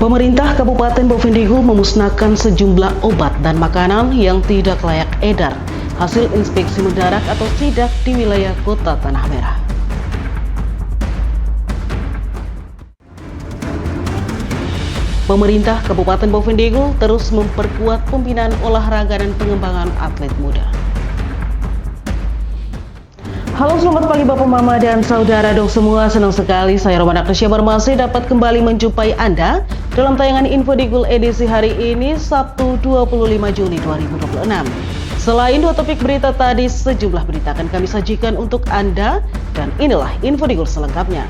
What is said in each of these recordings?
Pemerintah Kabupaten Bovendigul memusnahkan sejumlah obat dan makanan yang tidak layak edar hasil inspeksi mendadak atau sidak di wilayah Kota Tanah Merah. Pemerintah Kabupaten Bovendigul terus memperkuat pembinaan olahraga dan pengembangan atlet muda. Halo, selamat pagi Bapak Mama dan saudara dong semua. Senang sekali saya Roman Agnesia masih dapat kembali menjumpai Anda dalam tayangan Infodigul edisi hari ini Sabtu 25 Juli 2026. Selain dua topik berita tadi, sejumlah berita akan kami sajikan untuk Anda dan inilah Infodigul selengkapnya.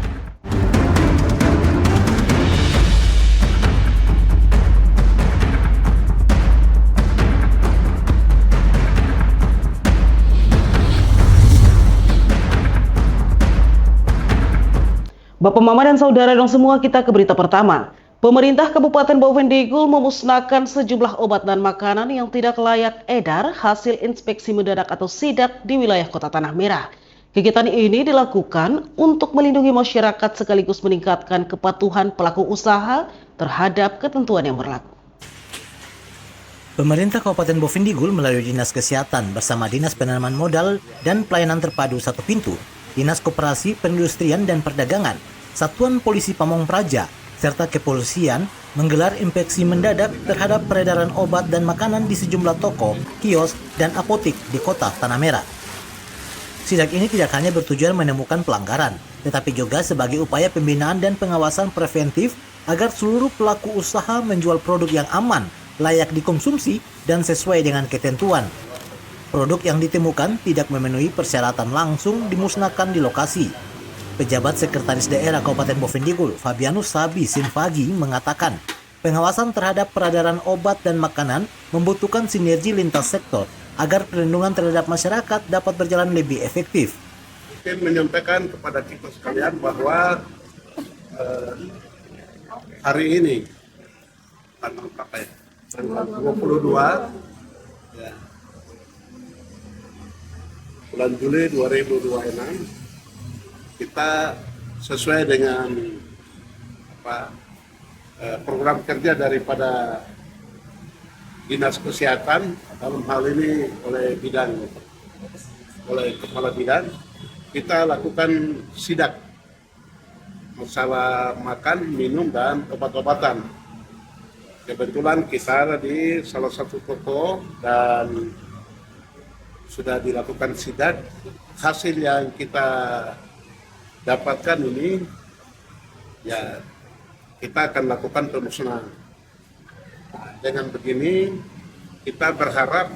Bapak Mama dan saudara dong semua, kita ke berita pertama. Pemerintah Kabupaten Bovendigul memusnahkan sejumlah obat dan makanan yang tidak layak edar hasil inspeksi mendadak atau sidak di wilayah Kota Tanah Merah. Kegiatan ini dilakukan untuk melindungi masyarakat sekaligus meningkatkan kepatuhan pelaku usaha terhadap ketentuan yang berlaku. Pemerintah Kabupaten Bovendigul melalui Dinas Kesehatan bersama Dinas Penanaman Modal dan Pelayanan Terpadu Satu Pintu, Dinas Koperasi, Perindustrian dan Perdagangan, Satuan Polisi Pamong Praja, serta kepolisian menggelar inspeksi mendadak terhadap peredaran obat dan makanan di sejumlah toko, kios, dan apotik di Kota Tanah Merah. Sidak ini tidak hanya bertujuan menemukan pelanggaran, tetapi juga sebagai upaya pembinaan dan pengawasan preventif agar seluruh pelaku usaha menjual produk yang aman, layak dikonsumsi, dan sesuai dengan ketentuan. Produk yang ditemukan tidak memenuhi persyaratan langsung dimusnahkan di lokasi. Pejabat Sekretaris Daerah Kabupaten Bovendigul, Fabianus Sabi Sinfagi, mengatakan pengawasan terhadap peredaran obat dan makanan membutuhkan sinergi lintas sektor agar perlindungan terhadap masyarakat dapat berjalan lebih efektif. Mungkin menyampaikan kepada kita sekalian bahwa hari ini tanggal 22 ya, bulan Juli 2026 kita sesuai dengan program kerja daripada Dinas Kesehatan, dalam hal ini oleh Kepala Bidang, kita lakukan sidak masalah makan, minum, dan obat-obatan. Kebetulan kita ada di salah satu toko dan sudah dilakukan sidak. Hasil yang kita dapatkan ini, ya kita akan lakukan pemusnahan. Dengan begini, kita berharap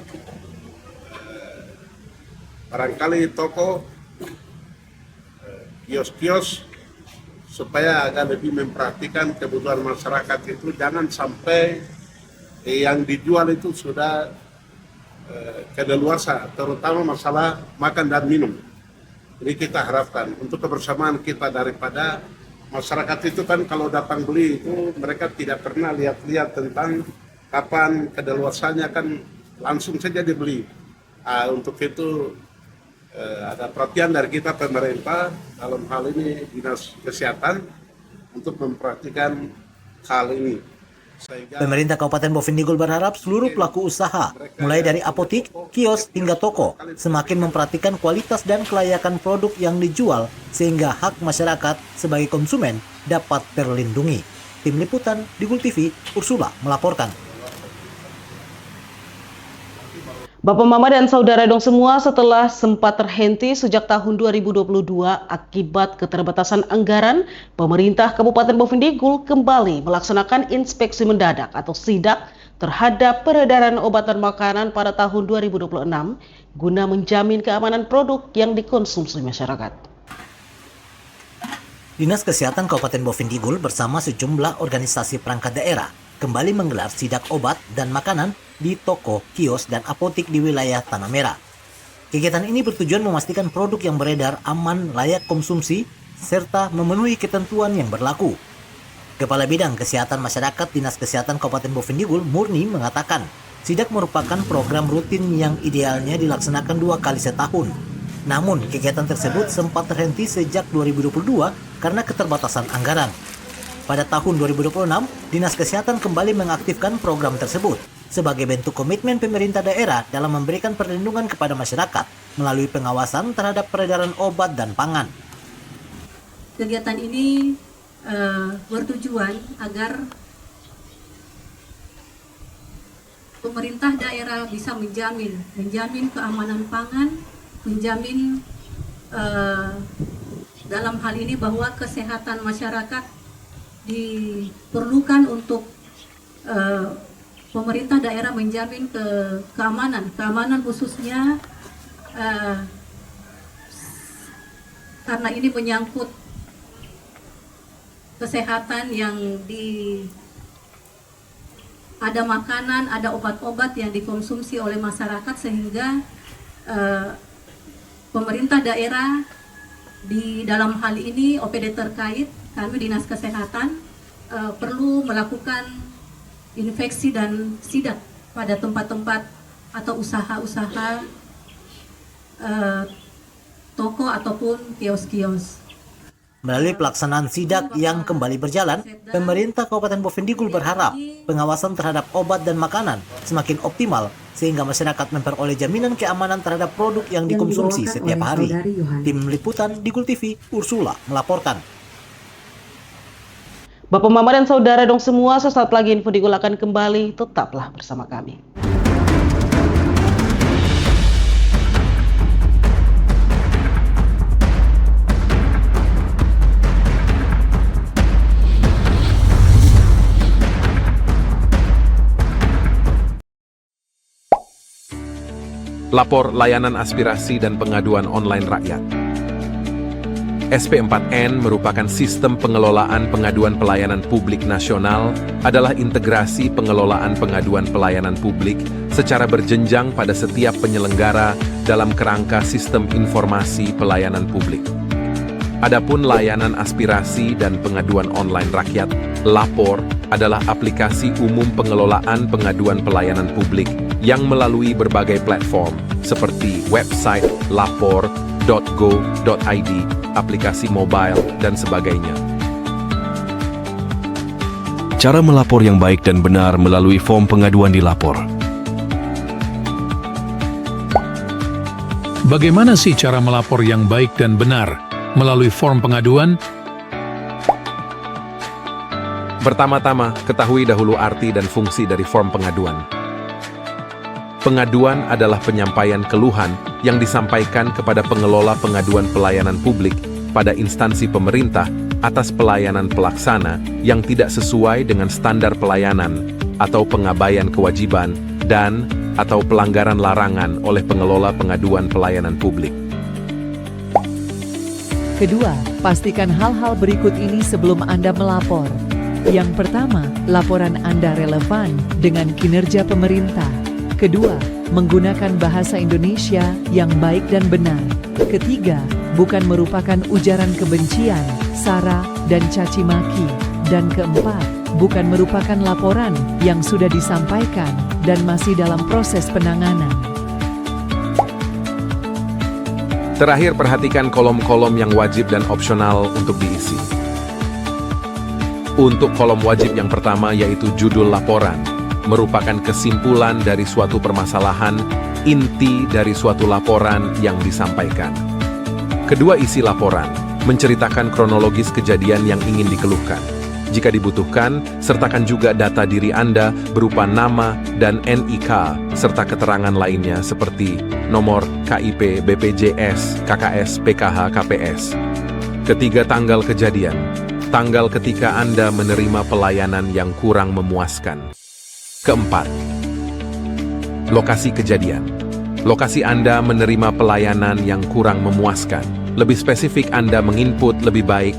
barangkali toko, kios-kios, supaya agak lebih memperhatikan kebutuhan masyarakat itu, jangan sampai yang dijual itu sudah kadaluarsa, terutama masalah makan dan minum. Jadi kita harapkan untuk kebersamaan kita daripada masyarakat itu kan kalau datang beli itu mereka tidak pernah lihat-lihat tentang kapan kadaluarsanya, kan langsung saja dibeli. Untuk itu ada perhatian dari kita pemerintah dalam hal ini Dinas Kesehatan untuk memperhatikan hal ini. Pemerintah Kabupaten Bovendigul berharap seluruh pelaku usaha, mulai dari apotik, kios, hingga toko, semakin memperhatikan kualitas dan kelayakan produk yang dijual sehingga hak masyarakat sebagai konsumen dapat terlindungi. Tim Liputan Digul TV, Ursula melaporkan. Bapak Mama dan saudara dong semua, setelah sempat terhenti sejak tahun 2022 akibat keterbatasan anggaran, pemerintah Kabupaten Bovendigul kembali melaksanakan inspeksi mendadak atau sidak terhadap peredaran obat dan makanan pada tahun 2026 guna menjamin keamanan produk yang dikonsumsi masyarakat. Dinas Kesehatan Kabupaten Bovendigul bersama sejumlah organisasi perangkat daerah kembali menggelar sidak obat dan makanan di toko, kios, dan apotik di wilayah Tanah Merah. Kegiatan ini bertujuan memastikan produk yang beredar aman, layak konsumsi, serta memenuhi ketentuan yang berlaku. Kepala Bidang Kesehatan Masyarakat Dinas Kesehatan Kabupaten Bovendigul, Murni, mengatakan sidak merupakan program rutin yang idealnya dilaksanakan 2 kali setahun. Namun, kegiatan tersebut sempat terhenti sejak 2022 karena keterbatasan anggaran. Pada tahun 2026, Dinas Kesehatan kembali mengaktifkan program tersebut sebagai bentuk komitmen pemerintah daerah dalam memberikan perlindungan kepada masyarakat melalui pengawasan terhadap peredaran obat dan pangan. Kegiatan ini bertujuan agar pemerintah daerah bisa menjamin keamanan pangan, menjamin dalam hal ini bahwa kesehatan masyarakat diperlukan untuk pemerintah daerah menjamin keamanan khususnya karena ini menyangkut kesehatan yang ada makanan, ada obat-obat yang dikonsumsi oleh masyarakat sehingga pemerintah daerah di dalam hal ini OPD terkait kami Dinas Kesehatan perlu melakukan inspeksi dan sidak pada tempat-tempat atau usaha-usaha toko ataupun kios-kios. Melalui pelaksanaan sidak yang kembali berjalan, pemerintah Kabupaten Bovendigul berharap pengawasan terhadap obat dan makanan semakin optimal sehingga masyarakat memperoleh jaminan keamanan terhadap produk yang dikonsumsi setiap hari. Tim Liputan Digul TV, Ursula melaporkan. Bapak Mama dan Saudara dong semua, sesaat lagi Info Digul akan kembali, tetaplah bersama kami. Lapor layanan aspirasi dan pengaduan online rakyat. SP4N merupakan sistem pengelolaan pengaduan pelayanan publik nasional, adalah integrasi pengelolaan pengaduan pelayanan publik secara berjenjang pada setiap penyelenggara dalam kerangka sistem informasi pelayanan publik. Adapun layanan aspirasi dan pengaduan online rakyat, Lapor, adalah aplikasi umum pengelolaan pengaduan pelayanan publik yang melalui berbagai platform seperti website lapor.go.id, aplikasi mobile, dan sebagainya. Cara melapor yang baik dan benar melalui form pengaduan di Lapor. Bagaimana sih cara melapor yang baik dan benar melalui form pengaduan? Pertama-tama, ketahui dahulu arti dan fungsi dari form pengaduan. Pengaduan adalah penyampaian keluhan yang disampaikan kepada pengelola pengaduan pelayanan publik pada instansi pemerintah atas pelayanan pelaksana yang tidak sesuai dengan standar pelayanan atau pengabaian kewajiban dan atau pelanggaran larangan oleh pengelola pengaduan pelayanan publik. Kedua, pastikan hal-hal berikut ini sebelum Anda melapor. Yang pertama, laporan Anda relevan dengan kinerja pemerintah. Kedua, menggunakan bahasa Indonesia yang baik dan benar. Ketiga, bukan merupakan ujaran kebencian, sara, dan caci maki. Dan keempat, bukan merupakan laporan yang sudah disampaikan dan masih dalam proses penanganan. Terakhir, perhatikan kolom-kolom yang wajib dan opsional untuk diisi. Untuk kolom wajib yang pertama yaitu judul laporan, merupakan kesimpulan dari suatu permasalahan, inti dari suatu laporan yang disampaikan. Kedua, isi laporan, menceritakan kronologis kejadian yang ingin dikeluhkan. Jika dibutuhkan, sertakan juga data diri Anda berupa nama dan NIK, serta keterangan lainnya seperti nomor KIP, BPJS, KKS, PKH, KPS. Ketiga, tanggal kejadian. Tanggal ketika Anda menerima pelayanan yang kurang memuaskan. Keempat, lokasi kejadian. Lokasi Anda menerima pelayanan yang kurang memuaskan. Lebih spesifik, Anda menginput lebih baik.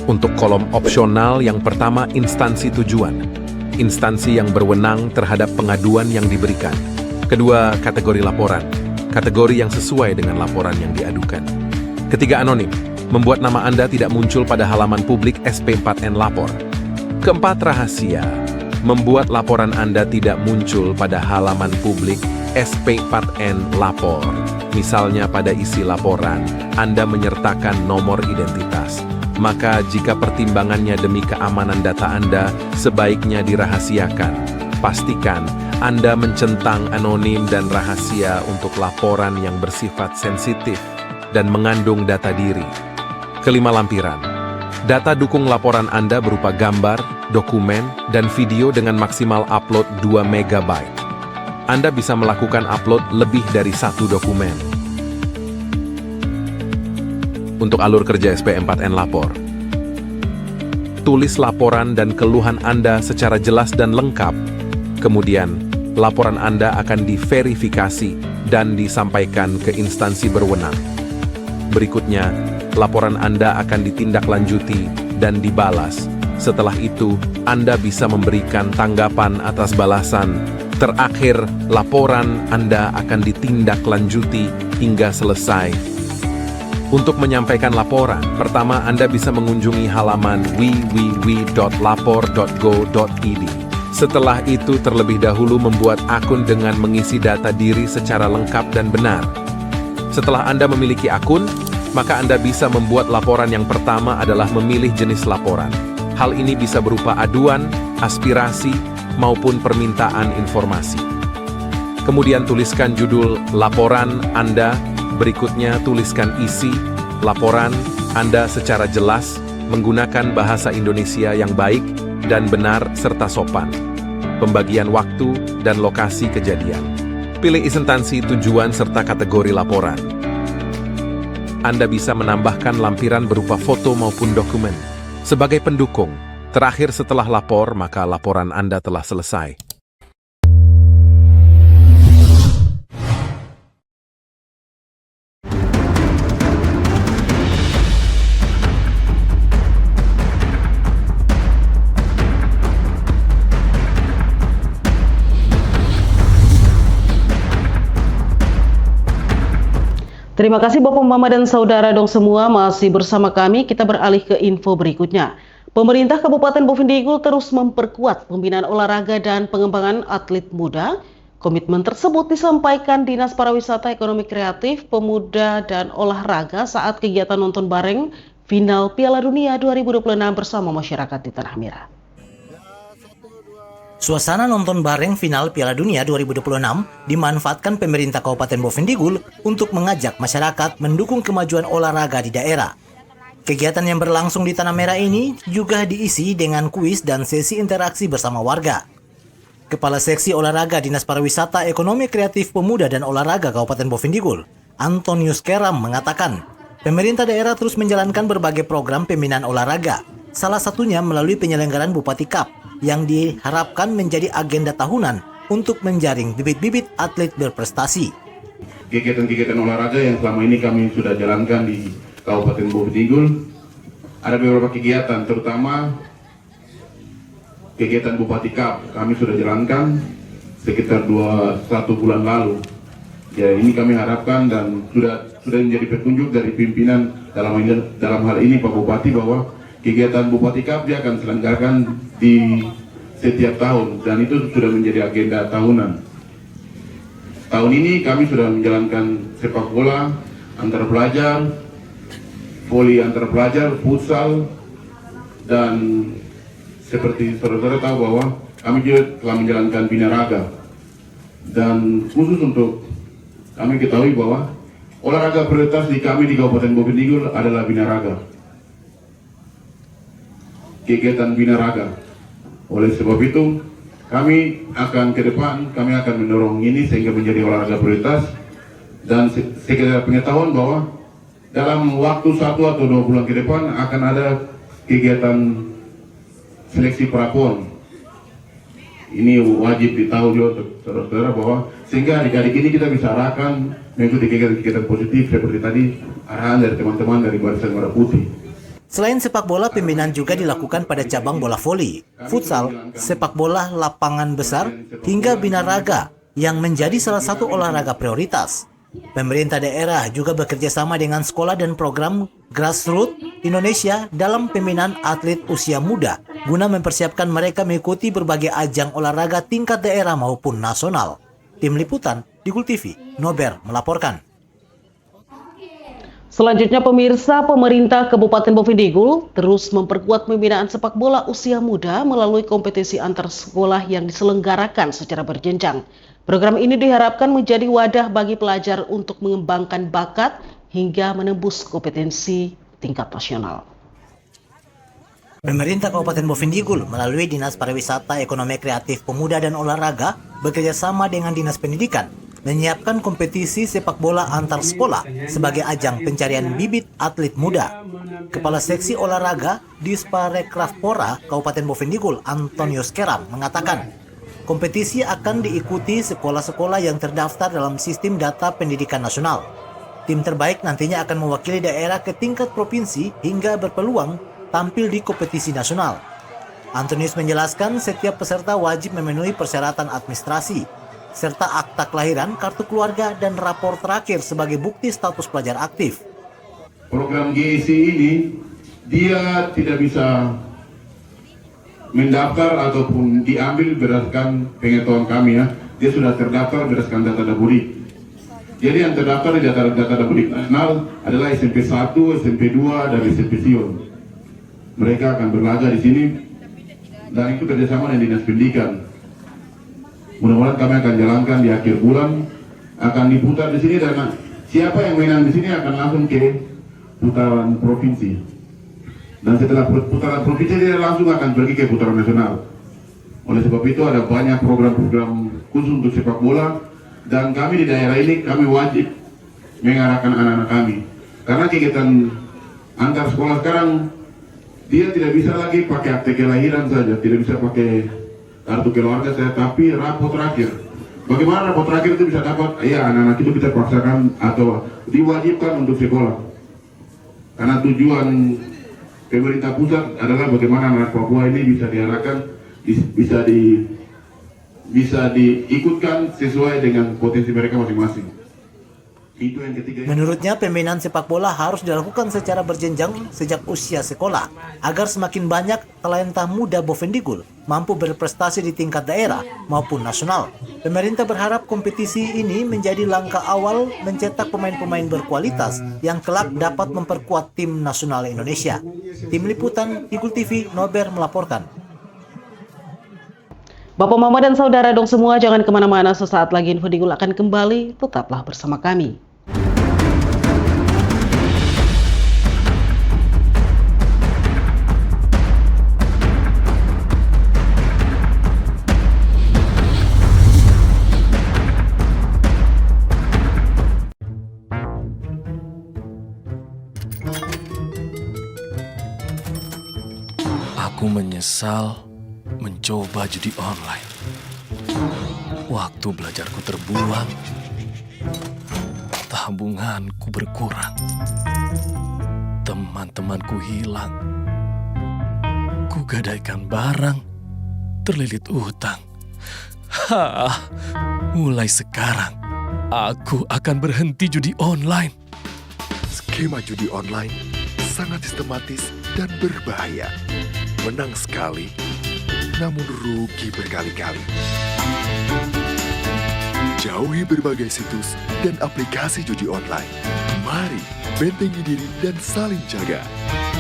Untuk kolom opsional yang pertama, instansi tujuan. Instansi yang berwenang terhadap pengaduan yang diberikan. Kedua, kategori laporan. Kategori yang sesuai dengan laporan yang diadukan. Ketiga, anonim. Membuat nama Anda tidak muncul pada halaman publik SP4N Lapor. Keempat, rahasia. Membuat laporan Anda tidak muncul pada halaman publik SP4N Lapor. Misalnya pada isi laporan, Anda menyertakan nomor identitas, maka jika pertimbangannya demi keamanan data Anda, sebaiknya dirahasiakan. Pastikan Anda mencentang anonim dan rahasia untuk laporan yang bersifat sensitif dan mengandung data diri. Kelima lampiran. Data dukung laporan Anda berupa gambar, dokumen, dan video dengan maksimal upload 2 MB. Anda bisa melakukan upload lebih dari 1 dokumen. Untuk alur kerja SP4N Lapor. Tulis laporan dan keluhan Anda secara jelas dan lengkap. Kemudian, laporan Anda akan diverifikasi dan disampaikan ke instansi berwenang. Berikutnya, laporan Anda akan ditindaklanjuti dan dibalas. Setelah itu, Anda bisa memberikan tanggapan atas balasan. Terakhir, laporan Anda akan ditindaklanjuti hingga selesai. Untuk menyampaikan laporan, pertama Anda bisa mengunjungi halaman www.lapor.go.id. Setelah itu terlebih dahulu membuat akun dengan mengisi data diri secara lengkap dan benar. Setelah Anda memiliki akun, maka Anda bisa membuat laporan. Yang pertama adalah memilih jenis laporan. Hal ini bisa berupa aduan, aspirasi, maupun permintaan informasi. Kemudian tuliskan judul laporan Anda. Berikutnya, tuliskan isi laporan Anda secara jelas, menggunakan bahasa Indonesia yang baik dan benar serta sopan. Pembagian waktu dan lokasi kejadian. Pilih instansi tujuan serta kategori laporan. Anda bisa menambahkan lampiran berupa foto maupun dokumen. Sebagai pendukung, terakhir setelah lapor, maka laporan Anda telah selesai. Terima kasih Bapak Mama dan Saudara dong semua masih bersama kami. Kita beralih ke info berikutnya. Pemerintah Kabupaten Bovendigul terus memperkuat pembinaan olahraga dan pengembangan atlet muda. Komitmen tersebut disampaikan Dinas Pariwisata Ekonomi Kreatif, Pemuda dan Olahraga saat kegiatan nonton bareng final Piala Dunia 2026 bersama masyarakat di Tanah Merah. Suasana nonton bareng final Piala Dunia 2026 dimanfaatkan pemerintah Kabupaten Bovendigul untuk mengajak masyarakat mendukung kemajuan olahraga di daerah. Kegiatan yang berlangsung di Tanah Merah ini juga diisi dengan kuis dan sesi interaksi bersama warga. Kepala Seksi Olahraga Dinas Pariwisata Ekonomi Kreatif Pemuda dan Olahraga Kabupaten Bovendigul, Antonius Keram mengatakan, pemerintah daerah terus menjalankan berbagai program pembinaan olahraga, salah satunya melalui penyelenggaraan Bupati Cup, yang diharapkan menjadi agenda tahunan untuk menjaring bibit-bibit atlet berprestasi. Kegiatan-kegiatan olahraga yang selama ini kami sudah jalankan di Kabupaten Bovendigul, ada beberapa kegiatan, terutama kegiatan Bupati Cup kami sudah jalankan sekitar 1 bulan lalu. Ya, ini kami harapkan dan sudah menjadi petunjuk dari pimpinan dalam hal ini Pak Bupati bahwa kegiatan Bupati Cup dia akan selenggarakan di setiap tahun dan itu sudah menjadi agenda tahunan. Tahun ini kami sudah menjalankan sepak bola antar pelajar, voli antar pelajar, futsal, dan seperti saudara-saudara tahu bahwa kami juga telah menjalankan binaraga. Dan khusus untuk kami ketahui bahwa olahraga prioritas di kami di Kabupaten Bovendigul adalah binaraga. Kegiatan binaraga. Oleh sebab itu, kami akan ke depan, kami akan mendorong ini sehingga menjadi olahraga prioritas dan sekedar pengetahuan bahwa dalam waktu 1 atau 2 bulan ke depan akan ada kegiatan seleksi prapon. Ini wajib ditahu juga saudara-saudara bahwa sehingga adik-adik ini kita bisa arahkan mengikuti kegiatan-kegiatan positif seperti tadi arahan dari teman-teman dari Barisan Merah Putih. Selain sepak bola, pembinaan juga dilakukan pada cabang bola voli, futsal, sepak bola lapangan besar, hingga binaraga yang menjadi salah satu olahraga prioritas. Pemerintah daerah juga bekerja sama dengan sekolah dan program grassroots Indonesia dalam pembinaan atlet usia muda guna mempersiapkan mereka mengikuti berbagai ajang olahraga tingkat daerah maupun nasional. Tim Liputan di Gul TV, Nober melaporkan. Selanjutnya pemirsa, pemerintah Kabupaten Bovendigul terus memperkuat pembinaan sepak bola usia muda melalui kompetisi antar sekolah yang diselenggarakan secara berjenjang. Program ini diharapkan menjadi wadah bagi pelajar untuk mengembangkan bakat hingga menembus kompetensi tingkat nasional. Pemerintah Kabupaten Bovendigul melalui Dinas Pariwisata, Ekonomi Kreatif, Pemuda dan Olahraga bekerjasama dengan Dinas Pendidikan menyiapkan kompetisi sepak bola antar sekolah sebagai ajang pencarian bibit atlet muda. Kepala Seksi Olahraga Disparekrafpora Kabupaten Bovendigul, Antonius Keram, mengatakan kompetisi akan diikuti sekolah-sekolah yang terdaftar dalam sistem data pendidikan nasional. Tim terbaik nantinya akan mewakili daerah ke tingkat provinsi hingga berpeluang tampil di kompetisi nasional. Antonius menjelaskan setiap peserta wajib memenuhi persyaratan administrasi, serta akta kelahiran, kartu keluarga, dan rapor terakhir sebagai bukti status pelajar aktif. Program GEC ini, dia tidak bisa mendaftar ataupun diambil berdasarkan pengetahuan kami ya. Dia sudah terdaftar berdasarkan data Daburik. Jadi yang terdaftar di data Daburik nasional adalah SMP 1, SMP 2, dan SMP Sion. Mereka akan berlaga di sini dan itu kerjasama dengan Dinas Pendidikan. Mudah-mudahan kami akan jalankan di akhir bulan, akan diputar di sini dan siapa yang menang di sini akan langsung ke putaran provinsi. Dan setelah putaran provinsi dia langsung akan pergi ke putaran nasional. Oleh sebab itu ada banyak program-program khusus untuk sepak bola dan kami di daerah ini kami wajib mengarahkan anak-anak kami. Karena kegiatan antar sekolah sekarang dia tidak bisa lagi pakai akte kelahiran saja, tidak bisa pakai kartu keluarga saya, tapi rapor terakhir. Bagaimana rapor terakhir itu bisa dapat? Ya, anak-anak itu kita paksakan atau diwajibkan untuk sekolah. Karena tujuan pemerintah pusat adalah bagaimana anak Papua ini bisa diarahkan, bisa diikutkan sesuai dengan potensi mereka masing-masing. Itu yang ketiga. Menurutnya, pembinaan sepak bola harus dilakukan secara berjenjang sejak usia sekolah, agar semakin banyak talenta muda Bovendigul mampu berprestasi di tingkat daerah maupun nasional. Pemerintah berharap kompetisi ini menjadi langkah awal mencetak pemain-pemain berkualitas yang kelak dapat memperkuat tim nasional Indonesia. Tim Liputan Digul TV, Nober melaporkan. Bapak, Mama, dan Saudara dong semua, jangan kemana-mana, sesaat lagi Info Digul akan kembali, tetaplah bersama kami. Aku menyesal mencoba judi online. Waktu belajarku terbuang, tabunganku berkurang, teman-temanku hilang, kugadaikan barang, terlilit utang. Mulai sekarang, aku akan berhenti judi online. Skema judi online sangat sistematis dan berbahaya. Menang sekali, namun rugi berkali-kali. Jauhi berbagai situs dan aplikasi judi online. Mari bentengi diri dan saling jaga.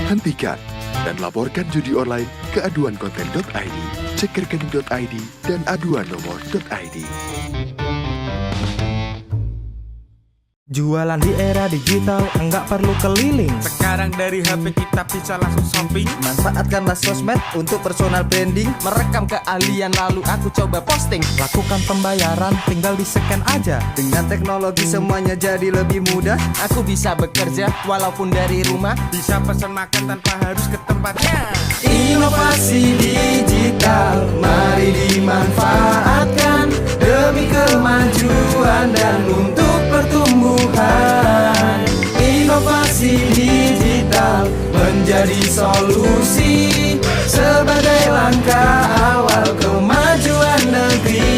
Hentikan dan laporkan judi online ke aduankonten.id, cekerkening.id, dan aduannomor.id. Jualan di era digital, enggak perlu keliling. Sekarang dari HP kita bisa langsung shopping. Manfaatkanlah sosmed untuk personal branding. Merekam keahlian lalu aku coba posting. Lakukan pembayaran, tinggal di-scan aja. Dengan teknologi semuanya jadi lebih mudah. Aku bisa bekerja walaupun dari rumah. Bisa pesan makan tanpa harus ke tempatnya. Inovasi digital, mari dimanfaatkan demi kemajuan dan untuk pertumbuhan. Inovasi digital menjadi solusi sebagai langkah awal kemajuan negeri.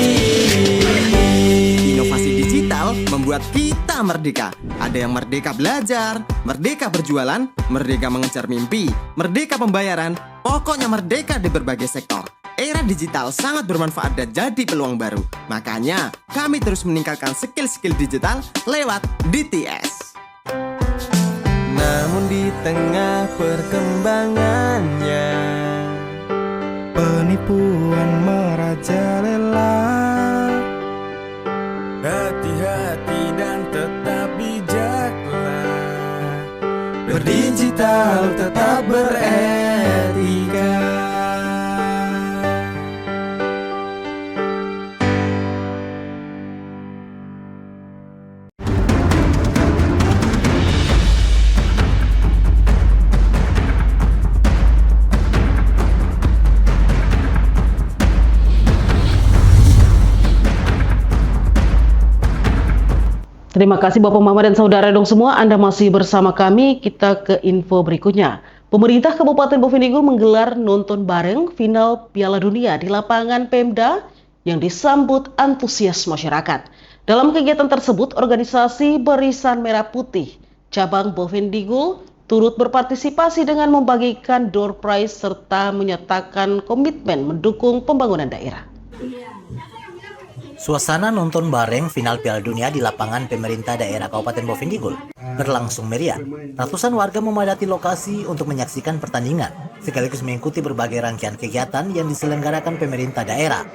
Inovasi digital membuat kita merdeka. Ada yang merdeka belajar, merdeka berjualan, merdeka mengejar mimpi, merdeka pembayaran, pokoknya merdeka di berbagai sektor. Era digital sangat bermanfaat dan jadi peluang baru. Makanya, kami terus meningkatkan skill-skill digital lewat DTS. di tengah perkembangannya. Penipuan merajalela. Hati-hati dan tetap bijaklah. Berdigital tetap beretika. Terima kasih Bapak Mama dan Saudara dong semua, Anda masih bersama kami. Kita ke info berikutnya. Pemerintah Kabupaten Bovendigul menggelar nonton bareng final Piala Dunia di lapangan Pemda yang disambut antusias masyarakat. Dalam kegiatan tersebut, organisasi Barisan Merah Putih cabang Bovendigul turut berpartisipasi dengan membagikan door prize serta menyatakan komitmen mendukung pembangunan daerah. Suasana nonton bareng final Piala Dunia di lapangan pemerintah daerah Kabupaten Bovendigul berlangsung meriah. Ratusan warga memadati lokasi untuk menyaksikan pertandingan, sekaligus mengikuti berbagai rangkaian kegiatan yang diselenggarakan pemerintah daerah.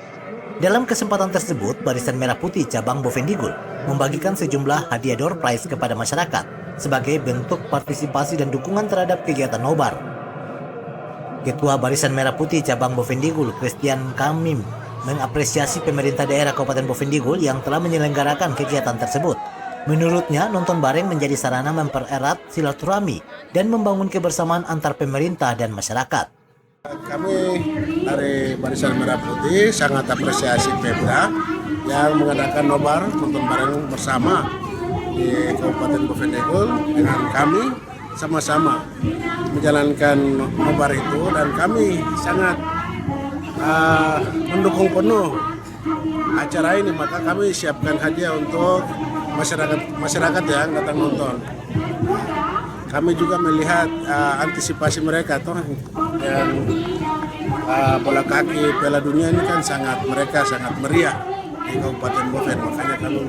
Dalam kesempatan tersebut, Barisan Merah Putih cabang Bovendigul membagikan sejumlah hadiah door prize kepada masyarakat sebagai bentuk partisipasi dan dukungan terhadap kegiatan nobar. Ketua Barisan Merah Putih cabang Bovendigul, Christian Kamim, mengapresiasi pemerintah daerah Kabupaten Bovendigul yang telah menyelenggarakan kegiatan tersebut. Menurutnya, nonton bareng menjadi sarana mempererat silaturahmi dan membangun kebersamaan antar pemerintah dan masyarakat. Kami dari Barisan Merah Putih sangat apresiasi Pemda yang mengadakan nobar nonton bareng bersama di Kabupaten Bovendigul dengan kami sama-sama menjalankan nobar itu, dan kami sangat mendukung penuh acara ini. Maka kami siapkan hadiah untuk masyarakat yang datang nonton. Kami juga melihat antisipasi mereka yang bola kaki Piala Dunia ini kan mereka sangat meriah di Kabupaten Boven. Makanya kami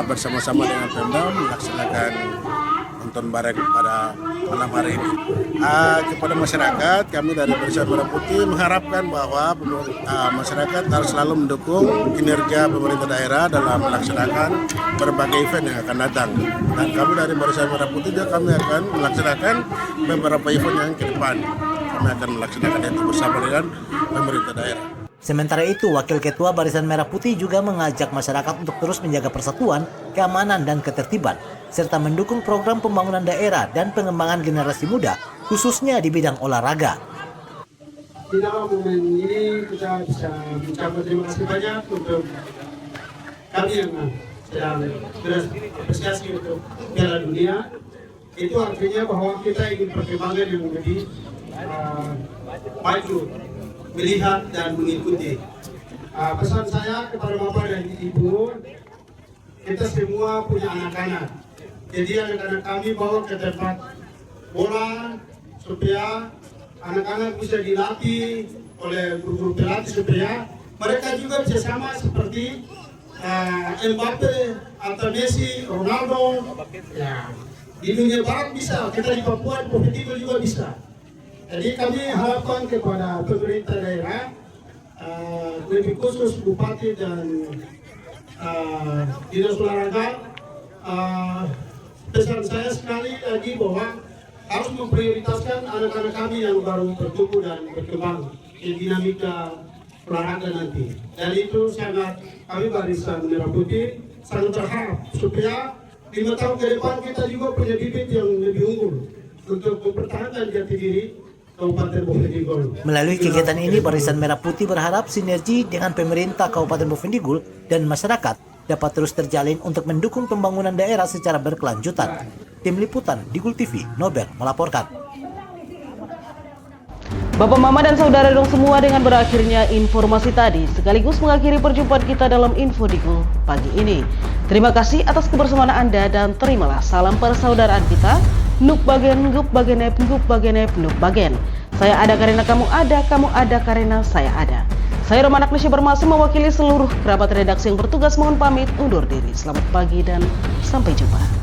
bersama-sama dengan Pemda melaksanakan nonton bareng pada malam hari ini. Kepada masyarakat, kami dari Barisan Merah Putih mengharapkan bahwa masyarakat harus selalu mendukung kinerja pemerintah daerah dalam melaksanakan berbagai event yang akan datang. Dan kami dari Barisan Merah Putih juga kami akan melaksanakan beberapa event yang ke depan. Kami akan melaksanakan itu bersama dengan pemerintah daerah. Sementara itu, Wakil Ketua Barisan Merah Putih juga mengajak masyarakat untuk terus menjaga persatuan, keamanan, dan ketertiban, serta mendukung program pembangunan daerah dan pengembangan generasi muda, khususnya di bidang olahraga. Di dalam momen ini kita bisa mengucapkan terima kasih banyak untuk kami yang sedang berapresiasi untuk Piala Dunia. Itu artinya bahwa kita ingin perkembangan yang lebih maju, melihat dan mengikuti. Pesan saya kepada Bapak dan Ibu, kita semua punya anak-anak. Jadi anak-anak kami bawa ke tempat bola supaya anak-anak bisa dilatih oleh guru-guru pelatih supaya mereka juga bisa sama seperti Mbappe atau Messi, Ronaldo. Ya, di dunia barat bisa, kita di Papua, di Bovendigul juga bisa. Jadi kami harapkan kepada pemerintah daerah, lebih khusus Bupati dan Dinas Olahraga, pesan saya sekali lagi bahwa harus memprioritaskan anak-anak kami yang baru bertumbuh dan berkembang di dinamika olahraga nanti. Dan itu sangat, kami Barisan Merah Putih sangat berharap supaya 5 tahun ke depan kita juga punya bibit yang lebih unggul untuk mempertahankan jati diri Kabupaten Bovendigul. Melalui kegiatan ini, Barisan Merah Putih berharap sinergi dengan pemerintah Kabupaten Bovendigul dan masyarakat dapat terus terjalin untuk mendukung pembangunan daerah secara berkelanjutan. Tim Liputan Digul TV, Nober melaporkan. Bapak, Mama, dan Saudara dong semua, dengan berakhirnya informasi tadi sekaligus mengakhiri perjumpaan kita dalam Info Digul pagi ini. Terima kasih atas kebersamaan Anda dan terimalah salam persaudaraan kita. Nuk bagen, gup bagen, gup bagen, nuk bagen. Saya ada karena kamu ada karena saya ada. Saya Roman Agnesya Bermasi mewakili seluruh kerabat redaksi yang bertugas mohon pamit undur diri. Selamat pagi dan sampai jumpa.